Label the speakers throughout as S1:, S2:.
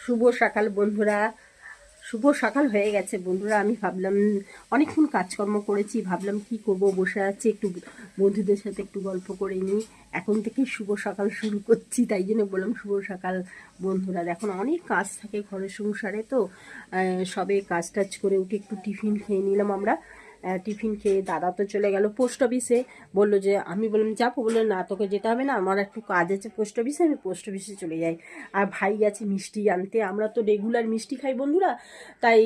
S1: শুভ সকাল বন্ধুরা, শুভ সকাল হয়ে গেছে বন্ধুরা। আমি ভাবলাম অনেকক্ষণ কাজকর্ম করেছি, ভাবলাম কি করব, বসে আছি একটু বন্ধুদের সাথে একটু গল্প করে নিই। এখন থেকেই শুভ সকাল শুরু করছি, তাই জন্য বললাম শুভ সকাল বন্ধুরা। এখন অনেক কাজ থাকে ঘরের সংসারে, তো সবে কাজ টাজ করে উঠে একটু টিফিন খেয়ে নিলাম আমরা। টিফিন খেয়ে দাদা তো চলে গেল পোস্ট অফিসে। বললো যে, আমি বললাম যাবো, বললো না তোকে যেতে হবে না, আমার একটু কাজ আছে পোস্ট অফিসে, আমি পোস্ট অফিসে চলে যাই। আর ভাই গেছে মিষ্টি আনতে। আমরা তো রেগুলার মিষ্টি খাই বন্ধুরা, তাই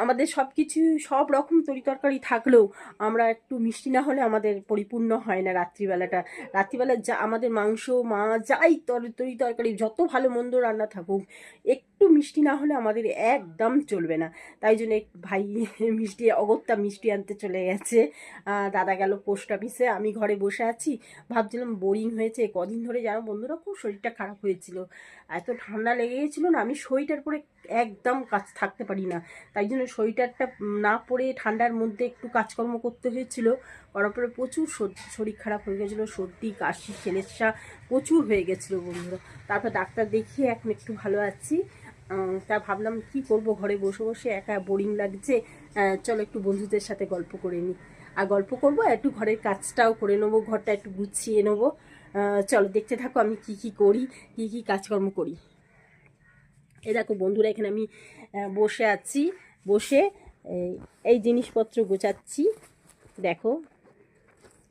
S1: আমাদের সব কিছু সব রকম তরিতরকারি থাকলেও আমরা একটু মিষ্টি না হলে আমাদের পরিপূর্ণ হয় না রাত্রিবেলাটা। রাত্রিবেলা যা আমাদের মাংস মাছ যাই তরি তরকারি যত ভালো মন্দ রান্না থাকুক, একটু মিষ্টি না হলে আমাদের একদম চলবে না। তাই জন্য ভাই মিষ্টি অগত্যা মিষ্টি আনতে চলে গেছে। দাদা গেল পোস্ট অফিসে, আমি ঘরে বসে আছি। ভাবছিলাম বোরিং হয়েছে কদিন ধরে, জানো বন্ধুরা, খুব শরীরটা খারাপ হয়েছিল, এত ঠান্ডা লেগে গেছিলো না, আমি সোয়েটার পরে একদম কাজ থাকতে পারি না। তাই জন্য সোয়েটারটা না পরে ঠান্ডার মধ্যে একটু কাজকর্ম করতে হয়েছিল। করার পরে প্রচুর শরীর খারাপ হয়ে গেছিলো, সর্দি কাশি ছেলেসা প্রচুর হয়ে গেছিলো বন্ধুরা। তারপর ডাক্তার দেখিয়ে এখন একটু ভালো আছি। তা ভাবলাম কি করব, ঘরে বসে বসে একা বোরিং লাগছে, চলো একটু বন্ধুদের সাথে গল্প করে নিই। আর গল্প করবো, একটু ঘরের কাজটাও করে নেবো, ঘরটা একটু গুছিয়ে নেবো। চলো দেখতে থাকো আমি কি কি করি, কি কি কাজকর্ম করি। এই দেখো বন্ধুরা, এখানে আমি বসে আছি, বসে এই জিনিসপত্র গোছাচ্ছি। দেখো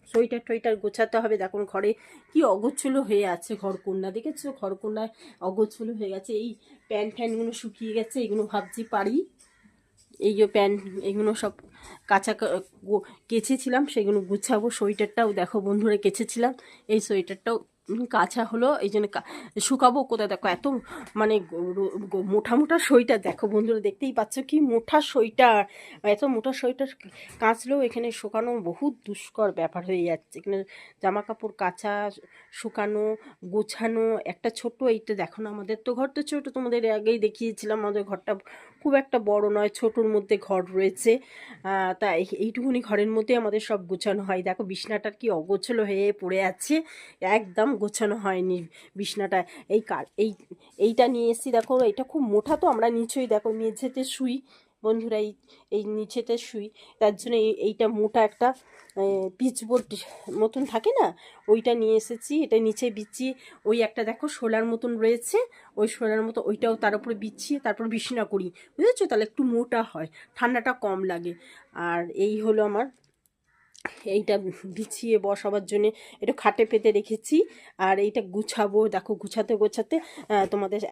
S1: সোয়েটার টোয়েটার গোছাতে হবে। দেখো ঘরে কি অগোছলো হয়ে আছে, ঘরকন্যা দেখেছো, ঘরকন্যায় অগোছলো হয়ে গেছে। এই প্যান্ট ফ্যানগুলো শুকিয়ে গেছে, এগুলো ভাবছি পারি। এই যে প্যান্ট এগুলো সব কাঁচা কেচেছিলাম, সেগুলো গুছাবো। সোয়েটারটাও দেখো বন্ধুরা কেচেছিলাম, এই সোয়েটারটাও কাঁচা হলো, এই জন্য শুকাবো কোথায়। দেখো এত মানে মোটা মোটা সোয়েটার, দেখো বন্ধুরা দেখতেই পাচ্ছ কি মোটা সোয়েটার। এত মোটা সোয়েটার কাচলেও এখানে শুকানো বহুত দুষ্কর ব্যাপার হয়ে যাচ্ছে। এখানে জামা কাপড় কাচা, শুকানো, গোছানো। একটা ছোট্ট এইটা দেখো না, আমাদের তো ঘর তো ছোটো, তোমাদের আগেই দেখিয়েছিলাম আমাদের ঘরটা খুব একটা বড় নয়, ছোটোর মধ্যে ঘর রয়েছে। তা এইটুকুনি ঘরের মধ্যে আমাদের সব গোছানো হয়। দেখো বিছনাটার কি অগোছলো হয়ে পড়ে আছে, একদম গোছানো হয়নি বিছনাটা। এইটা নিয়ে এসেছি, দেখো এটা খুব মোটা, তো আমরা নিচেই দেখো মেঝেতে শুই বন্ধুরা, এই নিচেতে শুই। তার জন্য এইটা মোটা একটা পিচবোর্ড মতন থাকে না, ওইটা নিয়ে এসেছি। এটা নিচে বিছিয়ে, ওই একটা দেখো শোলার মতন রয়েছে, ওই শোলার মতো ওইটাও তার উপরে বিছিয়ে তারপর বিছানা করি, বুঝেছো, তাহলে একটু মোটা হয়, ঠান্ডাটা কম লাগে। আর এই হলো আমার এইটা বিছিয়ে বসাবার জন্যে একটু খাটে পেতে রেখেছি। আর এইটা গুছাবো, দেখো গুছাতে গোছাতে তোমাদের